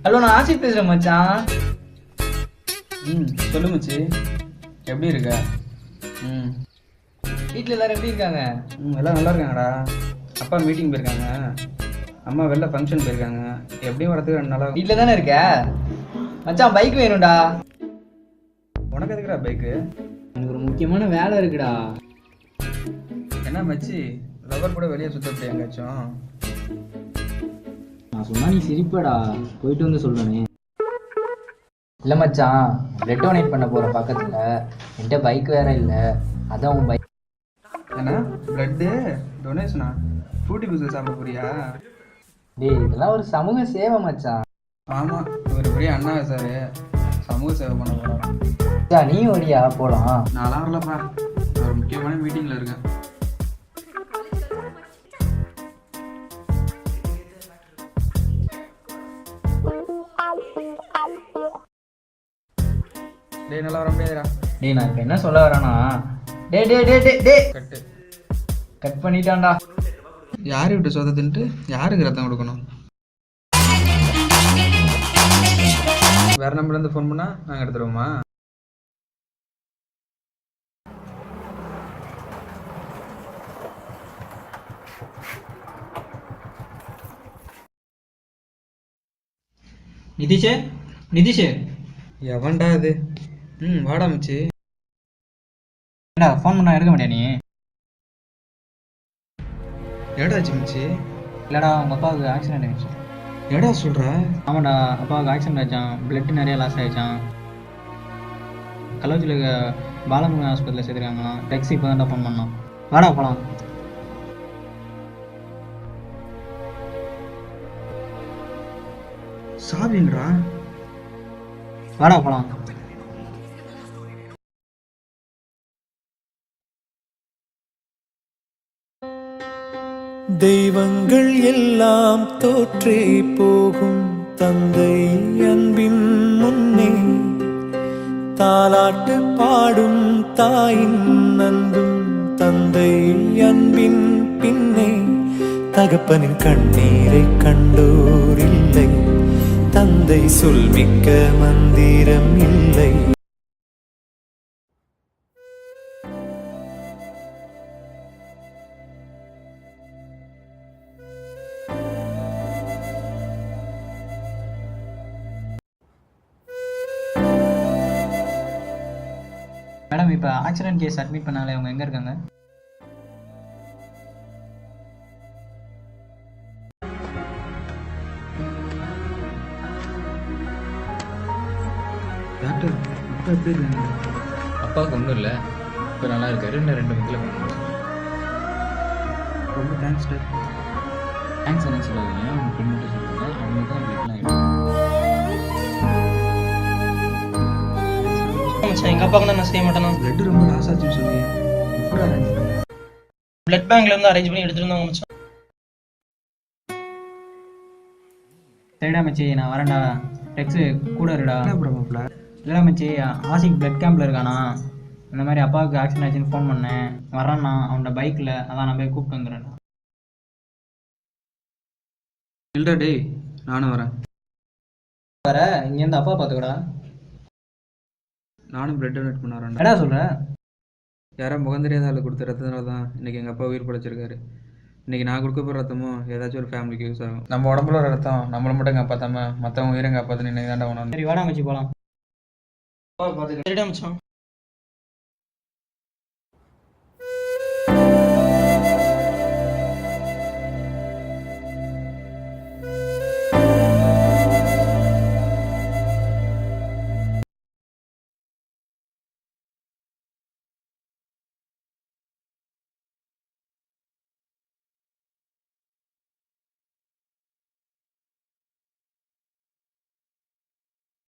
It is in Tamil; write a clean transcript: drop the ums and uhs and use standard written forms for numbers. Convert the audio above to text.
ஹலோ, நான் ஆசிப் பேசுறேன் மச்சான். சொல்லு மச்சி, எப்படி இருக்க? வீட்டில் எல்லாரும் எப்படி இருக்காங்க? எல்லாம் நல்லா இருக்காங்கடா. அப்பா மீட்டிங் போயிருக்காங்க, அம்மா வெளில ஃபங்க்ஷன் போயிருக்காங்க. எப்படியும் வரதுக்கு 2 நாளாக. வீட்டில் தானே இருக்க மச்சான்? பைக் வேணும்டா. உனக்கு எதுக்குடா பைக்கு? எனக்கு ஒரு முக்கியமான வேலை இருக்குடா. என்ன மச்சி, லவர் கூட வெளியே சுத்தப்படி எங்காச்சும்? நான் சொன்னா நீ சிரிப்படா. போயிட்டு வந்து சொல்றேனே. இல்லை மச்சான், பிளட் டொனேட் பண்ண போகிற பக்கத்தில் என்கிட்ட பைக் வேற இல்லை. அதான் உன் பைக். என்ன பிளட்டு டொனேஷனா? ஃப்ரூட்டி பிஸ்கட் சாப்பிட போறியா? டேய், இதெல்லாம் ஒரு சமூக சேவை மச்சான். ஆமாம், ஒரு பெரிய அண்ணா சார் சமூக சேவை பண்ண போகிறோம். நீ வரியா? போகலாம். நான்லாம் வரலப்பா, ஒரு முக்கியமான மீட்டிங்கில் இருக்கேன். டேய், நல்லா வர முடியாதுடா. டேய், நான் இப்போ என்ன சொல்ல வரேன்னா, கட் பண்ணிட்டான்டா. யாரு விட்டு சொதத்துன்ட்டு யாருக்கு ரத்தம் கொடுக்கணும்? வேற நம்பர்லேருந்து ஃபோன் பண்ணால் நாங்கள் எடுத்துருவோமா? நிதிஷே எவன்டா இது? வாடா மச்சி. ஏண்டா ஃபோன் பண்ணா எடுக்க மாட்டியா நீ? ஏடாச்சு மச்சி? இல்லைடா, உங்கள் அப்பாவுக்கு ஆக்சிடென்ட் ஆயிடுச்சு. ஏடா சொல்கிற? ஆமாண்டா, அப்பாவுக்கு ஆக்சிடென்ட் ஆயிடுச்சான். பிளட்டு நிறைய லாஸ் ஆகிடுச்சான். கள்ளக்குறிச்சியில் பாலமுருகன் ஹாஸ்பிட்டலில் சேர்த்துருக்காங்களாம். டெக்ஸி இப்போ தான்டா ஃபோன் பண்ணோம். வாடா போகலாம். சாவின்றா? வாடா போகலாம். தெய்வங்கள் எல்லாம் தோற்றே போகும், தந்தை அன்பின் முன்னே தாலாட்டு பாடும் தாயின் அன்பும் தந்தை அன்பின் பின்னே தகப்பனின் கண்ணீரை கண்டோர் இல்லை தந்தை சொல்மிக்க மந்திரம் இல்லை. மேடம் இப்போ ஆக்சிடென்ட் கேஸ் அட்மிட் பண்ணாலே அவங்க எங்கே இருக்காங்க? டாக்டர் அப்பா எப்படி இருக்காங்க? அப்பாவுக்கு ஒன்றும் இல்லை, இப்போ நல்லா இருக்காரு. இன்னும் 2 மணிக்கில் ரொம்ப தேங்க்ஸ் டாக்டர். தேங்க்ஸ் என்ன சொல்லாதீங்க, அவங்க ஃப்ரெண்ட்கிட்ட சொல்லுங்க. அவங்க தான் பிளட்லாம் எடுக்கும். எங்கள் அப்பாவுக்கு தான் நான் செய்ய மாட்டேனா? பிளட் ரொம்ப லாஸ் ஆச்சுன்னு சொல்லி எப்படா அரேஞ்ச் பண்ண? பிளட் பேங்க்ல இருந்து அரேஞ்ச் பண்ணி எடுத்துட்டு வந்தாங்க மச்சான். சரிடா மச்சி, நான் வரேன்டா. டெக்ஸு கூட இருடா. என்ன ப்ராப்ளம்ல? இல்லைடா மச்சி, ஆசிக் பிளட் கேம்பில் இருக்கானா. இந்த மாதிரி அப்பாவுக்கு ஆக்சிடென்ட் ஆச்சுன்னு ஃபோன் பண்ணேன். வரான்னா அவனோட பைக்கில், அதான் நான் போய் கூப்பிட்டு வந்துடுறேன்டா. இல்லடா டேய், நானும் வரேன். வர இங்கேருந்து அப்பா பார்த்துக்கடா. நானும் பிளட் டொனேட் பண்ண வரேன்டா. என்னடா சொல்கிற? யாரோ முகம் தெரியாத ஆள் கொடுத்த ரத்தத்தினால தான் இன்னைக்கு எங்கள் அப்பா உயிர் பிழைச்சிருக்காரு. இன்னைக்கு நான் கொடுக்க போகிற ரத்தமும் ஏதாச்சும் ஒரு ஃபேமிலிக்கு யூஸ் ஆகும். நம்ம உடம்புல ஒரு ரத்தம் நம்மளை மட்டும் காப்பாற்றாம மற்றவங்க உயிரை காப்பாற்ற நினைவு தாண்டா உணவு. சரி வாடா மச்சி போகலாம். சரிடா மச்சான்.